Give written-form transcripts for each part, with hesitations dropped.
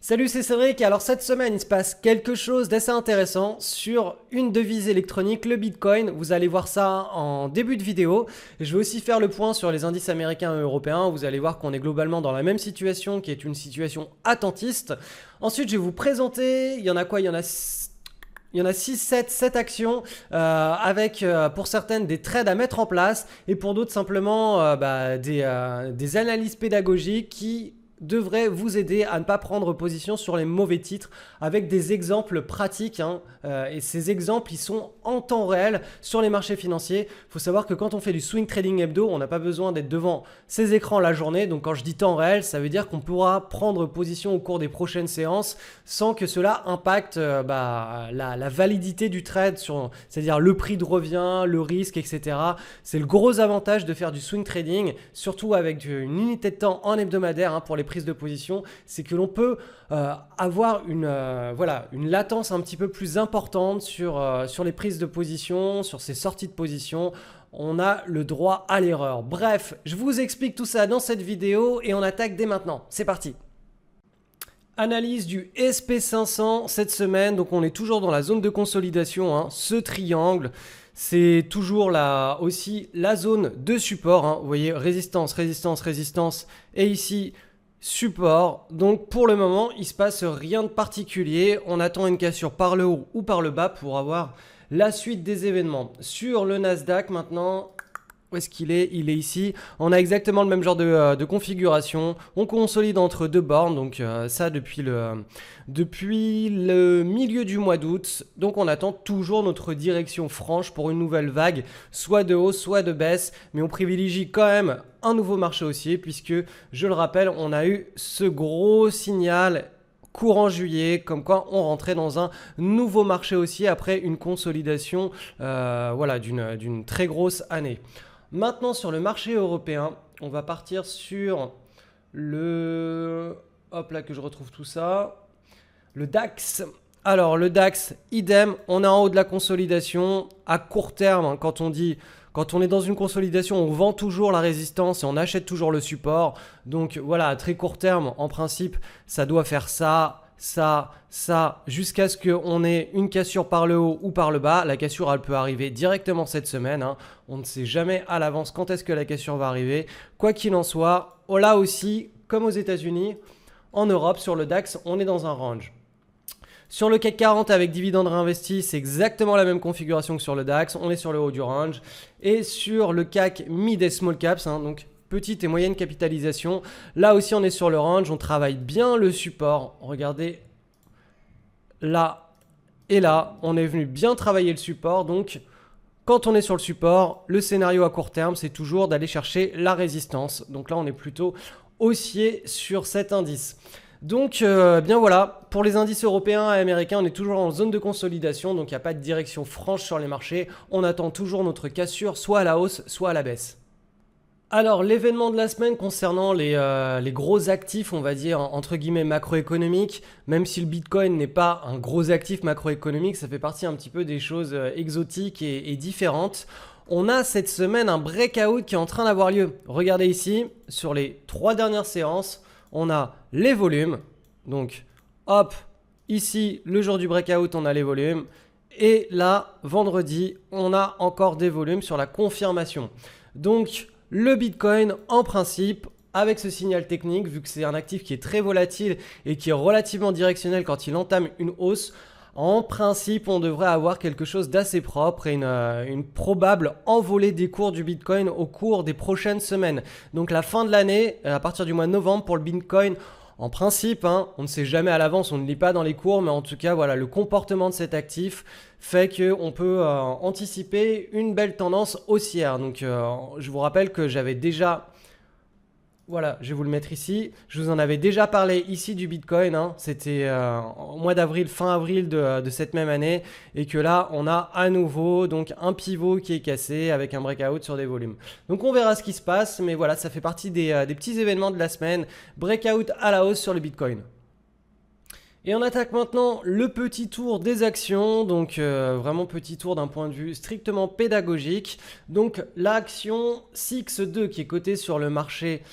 Salut, c'est Cédric. Alors cette semaine, il se passe quelque chose d'assez intéressant sur une devise électronique, le Bitcoin. Vous allez voir ça en début de vidéo. Je vais aussi faire le point sur les indices américains et européens. Vous allez voir qu'on est globalement dans la même situation, qui est une situation attentiste. Ensuite, je vais vous présenter, il y en a quoi? Il y en a 6, 7 actions avec pour certaines des trades à mettre en place et pour d'autres simplement des analyses pédagogiques qui devrait vous aider à ne pas prendre position sur les mauvais titres avec des exemples pratiques et ces exemples ils sont en temps réel sur les marchés financiers. Il faut savoir que quand on fait du swing trading hebdo, on n'a pas besoin d'être devant ces écrans la journée, donc quand je dis temps réel, ça veut dire qu'on pourra prendre position au cours des prochaines séances sans que cela impacte la validité du trade, c'est-à-dire le prix de revient, le risque, etc. C'est le gros avantage de faire du swing trading, surtout avec une unité de temps en hebdomadaire pour les prises de position, c'est que l'on peut avoir une latence un petit peu plus importante sur les prises de position, sur ces sorties de position. On a le droit à l'erreur. Bref, je vous explique tout ça dans cette vidéo et on attaque dès maintenant. C'est parti. Analyse du SP500 cette semaine, donc on est toujours dans la zone de consolidation, ce triangle. C'est toujours aussi la zone de support. Vous voyez, résistance, résistance, résistance. Et ici, support. Donc pour le moment, il ne se passe rien de particulier. On attend une cassure par le haut ou par le bas pour avoir la suite des événements. Sur le Nasdaq maintenant, où est-ce qu'il est? Il est ici. On a exactement le même genre de configuration. On consolide entre deux bornes. Donc ça depuis le milieu du mois d'août. Donc on attend toujours notre direction franche pour une nouvelle vague, soit de hausse, soit de baisse. Mais on privilégie quand même un nouveau marché haussier puisque, je le rappelle, on a eu ce gros signal courant juillet, comme quoi on rentrait dans un nouveau marché haussier après une consolidation d'une très grosse année. Maintenant, sur le marché européen, on va partir sur le... Hop là, que je retrouve tout ça. Le DAX. Alors, le DAX, idem, on est en haut de la consolidation. À court terme, quand on est dans une consolidation, on vend toujours la résistance et on achète toujours le support. Donc voilà, à très court terme, en principe, ça doit faire ça, jusqu'à ce qu'on ait une cassure par le haut ou par le bas. La cassure, elle peut arriver directement cette semaine. On ne sait jamais à l'avance quand est-ce que la cassure va arriver. Quoi qu'il en soit, là aussi, comme aux États-Unis, en Europe, sur le DAX, on est dans un range. Sur le CAC 40 avec dividendes réinvestis, c'est exactement la même configuration que sur le DAX. On est sur le haut du range. Et sur le CAC Mid et Small Caps, donc petite et moyenne capitalisation, là aussi on est sur le range. On travaille bien le support. Regardez, là et là, on est venu bien travailler le support. Donc, quand on est sur le support, le scénario à court terme, c'est toujours d'aller chercher la résistance. Donc là, on est plutôt haussier sur cet indice. Donc bien voilà, pour les indices européens et américains, on est toujours en zone de consolidation, donc il n'y a pas de direction franche sur les marchés. On attend toujours notre cassure, soit à la hausse, soit à la baisse. Alors l'événement de la semaine concernant les gros actifs, on va dire entre guillemets macroéconomiques, même si le Bitcoin n'est pas un gros actif macroéconomique, ça fait partie un petit peu des choses exotiques et différentes. On a cette semaine un breakout qui est en train d'avoir lieu. Regardez ici, sur les 3 dernières séances, on a les volumes. Donc, hop, ici, le jour du breakout, on a les volumes. Et là, vendredi, on a encore des volumes sur la confirmation. Donc, le Bitcoin, en principe, avec ce signal technique, vu que c'est un actif qui est très volatile et qui est relativement directionnel quand il entame une hausse, en principe, on devrait avoir quelque chose d'assez propre et une probable envolée des cours du Bitcoin au cours des prochaines semaines. Donc la fin de l'année, à partir du mois de novembre pour le Bitcoin, en principe, on ne sait jamais à l'avance, on ne lit pas dans les cours, mais en tout cas, voilà, le comportement de cet actif fait qu'on peut anticiper une belle tendance haussière. Donc je vous rappelle que j'avais déjà... Voilà, je vais vous le mettre ici. Je vous en avais déjà parlé ici du Bitcoin. C'était au mois d'avril, fin avril de cette même année. Et que là, on a à nouveau donc un pivot qui est cassé avec un breakout sur des volumes. Donc on verra ce qui se passe. Mais voilà, ça fait partie des petits événements de la semaine. Breakout à la hausse sur le Bitcoin. Et on attaque maintenant le petit tour des actions, donc vraiment petit tour d'un point de vue strictement pédagogique. Donc l'action CX2 qui est cotée sur le marché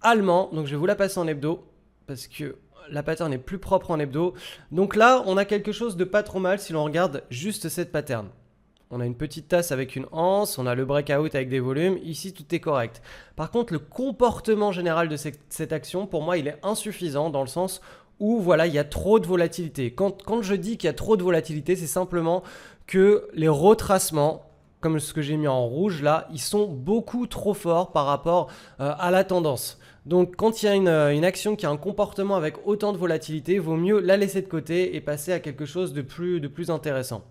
allemand, donc je vais vous la passer en hebdo parce que la pattern est plus propre en hebdo. Donc là, on a quelque chose de pas trop mal si l'on regarde juste cette pattern. On a une petite tasse avec une anse, on a le breakout avec des volumes. Ici, tout est correct. Par contre, le comportement général de cette action, pour moi, il est insuffisant dans le sens où voilà, il y a trop de volatilité. Quand je dis qu'il y a trop de volatilité, c'est simplement que les retracements, comme ce que j'ai mis en rouge là, ils sont beaucoup trop forts par rapport à la tendance. Donc quand il y a une action qui a un comportement avec autant de volatilité, il vaut mieux la laisser de côté et passer à quelque chose de plus intéressant.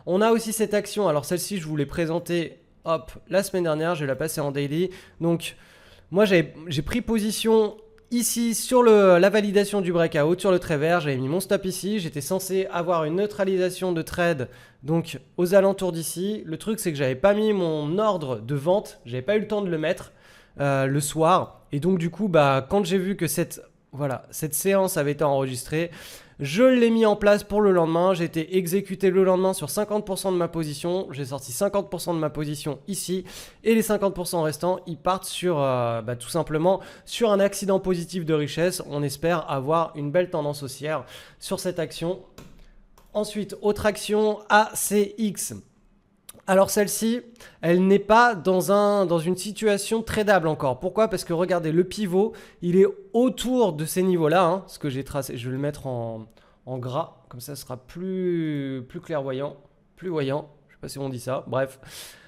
On a aussi cette action, alors celle-ci je vous l'ai présentée la semaine dernière, je vais la passer en daily. Donc moi j'ai pris position ici sur la validation du breakout, sur le trait vert, j'avais mis mon stop ici, j'étais censé avoir une neutralisation de trade donc aux alentours d'ici. Le truc c'est que j'avais pas mis mon ordre de vente, j'avais pas eu le temps de le mettre le soir et donc du coup quand j'ai vu que cette séance avait été enregistrée, je l'ai mis en place pour le lendemain, j'ai été exécuté le lendemain sur 50% de ma position, j'ai sorti 50% de ma position ici et les 50% restants ils partent sur tout simplement sur un accident positif de richesse. On espère avoir une belle tendance haussière sur cette action. Ensuite, autre action ACX. Alors celle-ci, elle n'est pas dans une situation tradable encore. Pourquoi ? Parce que regardez, le pivot, il est autour de ces niveaux-là. Ce que j'ai tracé, je vais le mettre en gras, comme ça ce sera plus clairvoyant, plus voyant. Je ne sais pas si on dit ça, bref.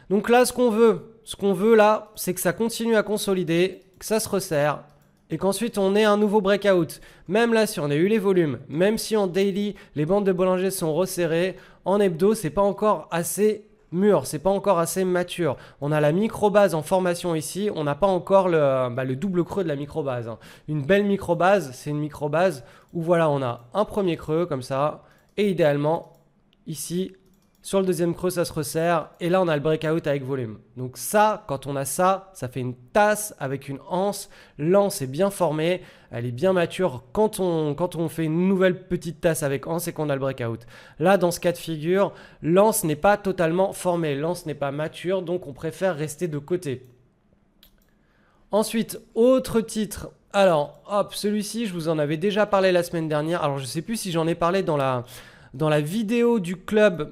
Donc là, ce qu'on veut là, c'est que ça continue à consolider, que ça se resserre et qu'ensuite on ait un nouveau breakout. Même là, si on a eu les volumes, même si en daily, les bandes de Bollinger sont resserrées, en hebdo, c'est pas encore assez mûr, c'est pas encore assez mature. On a la micro-base en formation ici, on n'a pas encore le double creux de la micro-base. Une belle micro-base, c'est une micro-base où voilà, on a un premier creux comme ça, et idéalement, ici, sur le deuxième creux, ça se resserre, et là, on a le breakout avec volume. Donc ça, quand on a ça, ça fait une tasse avec une anse. L'anse est bien formée, elle est bien mature. Quand on fait une nouvelle petite tasse avec anse et qu'on a le breakout. Là, dans ce cas de figure, l'anse n'est pas totalement formée, l'anse n'est pas mature, donc on préfère rester de côté. Ensuite, autre titre. Alors, celui-ci, je vous en avais déjà parlé la semaine dernière. Alors, je ne sais plus si j'en ai parlé dans la vidéo du club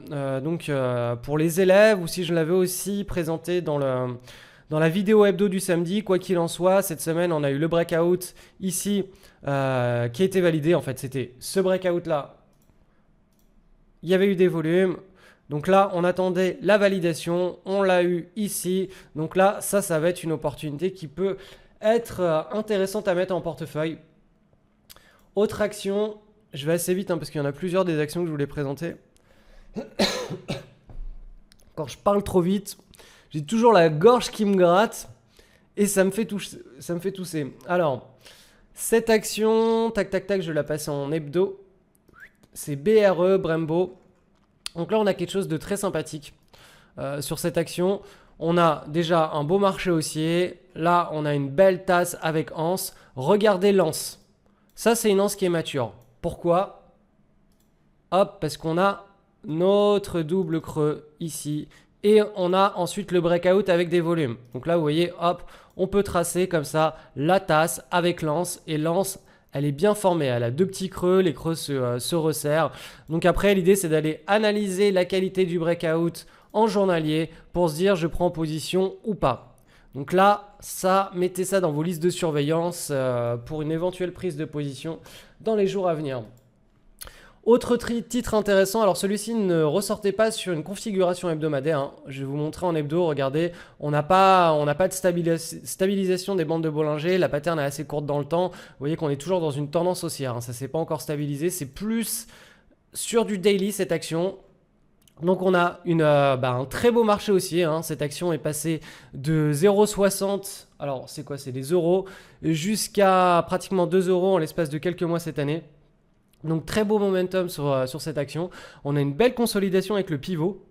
pour les élèves ou si je l'avais aussi présenté dans la vidéo hebdo du samedi. Quoi qu'il en soit, cette semaine, on a eu le breakout ici qui a été validé. En fait, c'était ce breakout-là. Il y avait eu des volumes. Donc là, on attendait la validation. On l'a eu ici. Donc là, ça va être une opportunité qui peut être intéressante à mettre en portefeuille. Autre action. Je vais assez vite parce qu'il y en a plusieurs des actions que je voulais présenter. Quand je parle trop vite, j'ai toujours la gorge qui me gratte et ça me fait tousser. Alors, cette action, tac, je vais la passer en hebdo. C'est BRE, Brembo. Donc là, on a quelque chose de très sympathique sur cette action. On a déjà un beau marché haussier. Là, on a une belle tasse avec anse. Regardez l'anse. Ça, c'est une anse qui est mature. Pourquoi ? Parce qu'on a notre double creux ici et on a ensuite le breakout avec des volumes. Donc là, vous voyez, on peut tracer comme ça la tasse avec l'anse et l'anse, elle est bien formée. Elle a deux petits creux, les creux se resserrent. Donc après, l'idée, c'est d'aller analyser la qualité du breakout en journalier pour se dire je prends position ou pas. Donc là, mettez ça dans vos listes de surveillance pour une éventuelle prise de position dans les jours à venir. Autre titre intéressant, alors celui-ci ne ressortait pas sur une configuration hebdomadaire. Je vais vous montrer en hebdo, regardez, on n'a pas de stabilisation des bandes de Bollinger, la pattern est assez courte dans le temps. Vous voyez qu'on est toujours dans une tendance haussière, ça ne s'est pas encore stabilisé, c'est plus sur du daily cette action. Donc on a un très beau marché haussier, cette action est passée de 0,60, alors c'est quoi, c'est des euros, jusqu'à pratiquement 2 euros en l'espace de quelques mois cette année. Donc très beau momentum sur cette action. On a une belle consolidation avec le pivot.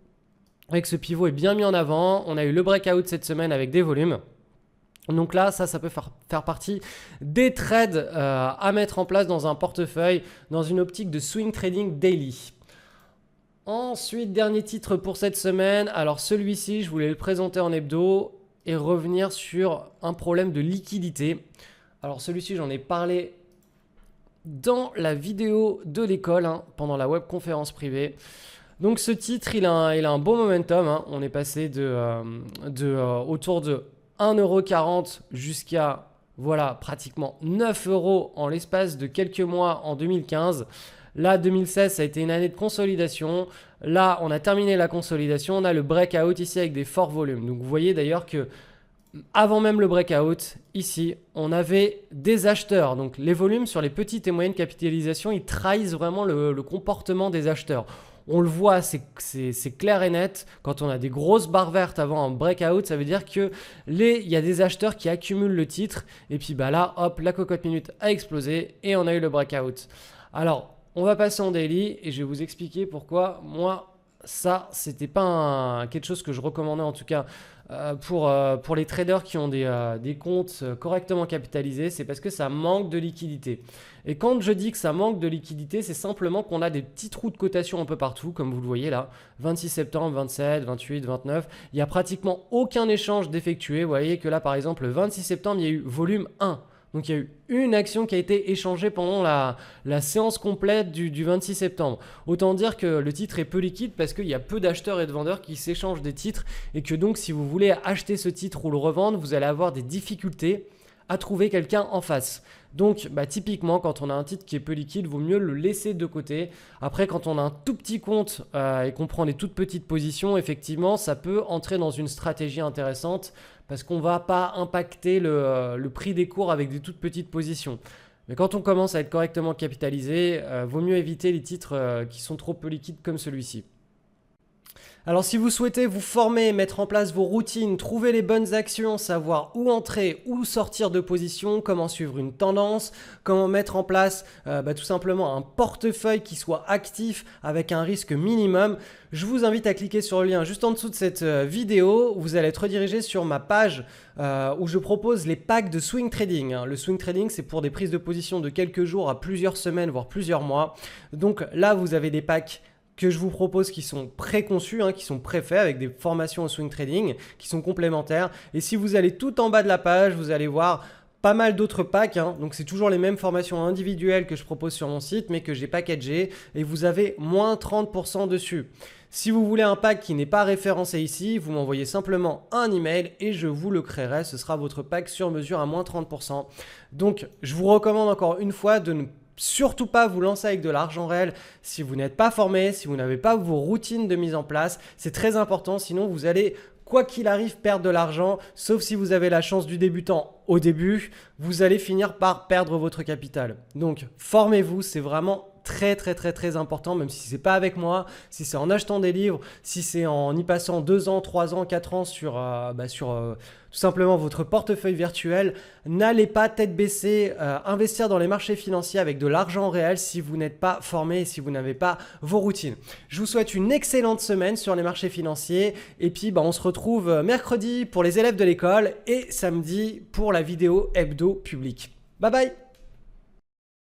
Avec ce pivot est bien mis en avant. On a eu le breakout cette semaine avec des volumes. Donc là, ça peut faire partie des trades à mettre en place dans un portefeuille, dans une optique de swing trading daily. Ensuite, dernier titre pour cette semaine. Alors celui-ci, je voulais le présenter en hebdo et revenir sur un problème de liquidité. Alors celui-ci, j'en ai parlé dans la vidéo de l'école, hein, pendant la webconférence privée. Donc ce titre, il a un bon momentum, hein. On est passé autour de 1,40 € jusqu'à voilà, pratiquement 9 € en l'espace de quelques mois en 2015. Là, 2016, ça a été une année de consolidation. Là, on a terminé la consolidation. On a le breakout ici avec des forts volumes. Donc vous voyez d'ailleurs que avant même le breakout, ici, on avait des acheteurs. Donc les volumes sur les petites et moyennes capitalisations, ils trahissent vraiment le comportement des acheteurs. On le voit, c'est clair et net. Quand on a des grosses barres vertes avant un breakout, ça veut dire qu'il y a des acheteurs qui accumulent le titre. Et puis bah là, hop, la cocotte minute a explosé et on a eu le breakout. Alors, on va passer en daily et je vais vous expliquer pourquoi moi, ça, c'était pas quelque chose que je recommandais en tout cas pour les traders qui ont des comptes correctement capitalisés. C'est parce que ça manque de liquidité. Et quand je dis que ça manque de liquidité, c'est simplement qu'on a des petits trous de cotation un peu partout, comme vous le voyez là, 26 septembre, 27, 28, 29. Il n'y a pratiquement aucun échange d'effectué. Vous voyez que là, par exemple, le 26 septembre, il y a eu volume 1. Donc il y a eu une action qui a été échangée pendant la séance complète du 26 septembre. Autant dire que le titre est peu liquide parce qu'il y a peu d'acheteurs et de vendeurs qui s'échangent des titres et que donc si vous voulez acheter ce titre ou le revendre, vous allez avoir des difficultés à trouver quelqu'un en face. Donc typiquement quand on a un titre qui est peu liquide, il vaut mieux le laisser de côté. Après quand on a un tout petit compte et qu'on prend des toutes petites positions, effectivement ça peut entrer dans une stratégie intéressante parce qu'on ne va pas impacter le prix des cours avec des toutes petites positions. Mais quand on commence à être correctement capitalisé, vaut mieux éviter les titres qui sont trop peu liquides comme celui-ci. Alors si vous souhaitez vous former, mettre en place vos routines, trouver les bonnes actions, savoir où entrer, où sortir de position, comment suivre une tendance, comment mettre en place tout simplement un portefeuille qui soit actif avec un risque minimum, je vous invite à cliquer sur le lien juste en dessous de cette vidéo. Vous allez être redirigé sur ma page où je propose les packs de swing trading. Le swing trading, c'est pour des prises de position de quelques jours à plusieurs semaines, voire plusieurs mois. Donc là, vous avez des packs que je vous propose qui sont préconçus, qui sont préfaits avec des formations au swing trading qui sont complémentaires. Et si vous allez tout en bas de la page, vous allez voir pas mal d'autres packs. Donc c'est toujours les mêmes formations individuelles que je propose sur mon site, mais que j'ai packagées et vous avez moins 30% dessus. Si vous voulez un pack qui n'est pas référencé ici, vous m'envoyez simplement un email et je vous le créerai. Ce sera votre pack sur mesure à moins 30%. Donc je vous recommande encore une fois de ne surtout pas vous lancer avec de l'argent réel si vous n'êtes pas formé, si vous n'avez pas vos routines de mise en place. C'est très important, sinon vous allez, quoi qu'il arrive, perdre de l'argent, sauf si vous avez la chance du débutant au début, vous allez finir par perdre votre capital. Donc formez-vous, c'est vraiment très important, même si c'est pas avec moi, si c'est en achetant des livres, si c'est en y passant 2 ans, 3 ans, 4 ans sur tout simplement votre portefeuille virtuel. N'allez pas tête baissée investir dans les marchés financiers avec de l'argent réel si vous n'êtes pas formé et si vous n'avez pas vos routines. Je vous souhaite une excellente semaine sur les marchés financiers et puis on se retrouve mercredi pour les élèves de l'école et samedi pour la vidéo hebdo publique. Bye bye.